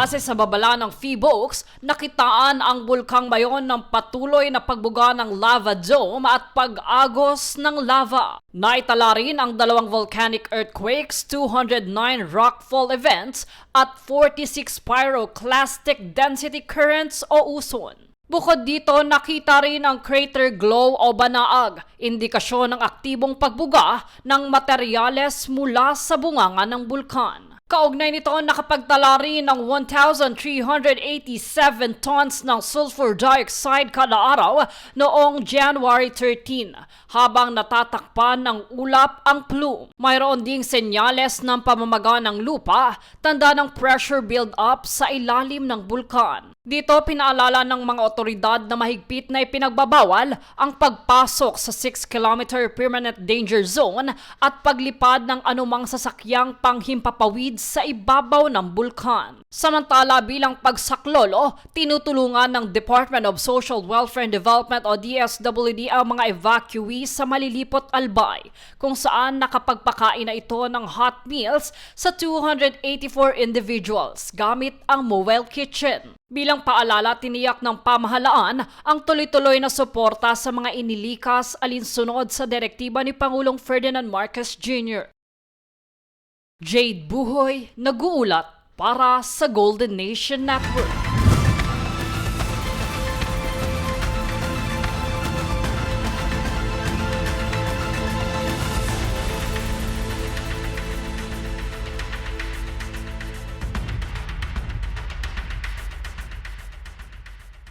Base sa babala ng PHIVOLCS, nakitaan ang Bulkang Mayon ng patuloy na pagbuga ng lava dome at pag-agos ng lava. Naitala rin ang 2 volcanic earthquakes, 209 rockfall events at 46 pyroclastic density currents o uson. Bukod dito, nakita rin ang crater glow o banaag, indikasyon ng aktibong pagbuga ng materyales mula sa bunganga ng bulkan. Kaugnay nito, nakapagtala rin ng 1,387 tons ng sulfur dioxide kada araw noong January 13, habang natatakpan ng ulap ang plume. Mayroon ding senyales ng pamamaga ng lupa, tanda ng pressure build-up sa ilalim ng bulkan. Dito pinaalala ng mga otoridad na mahigpit na ipinagbabawal ang pagpasok sa 6-kilometer permanent danger zone at paglipad ng anumang sasakyang panghimpapawid sa ibabaw ng bulkan. Samantala, bilang pagsaklolo, tinutulungan ng Department of Social Welfare and Development o DSWD ang mga evacuees sa Malilipot, Albay, kung saan nakapagpakain na ito ng hot meals sa 284 individuals gamit ang mobile kitchen. Bilang paalala, tiniyak ng pamahalaan ang tuloy-tuloy na suporta sa mga inilikas alinsunod sa direktiba ni Pangulong Ferdinand Marcos Jr. Jade Buhoy, nag-uulat para sa Golden Nation Network.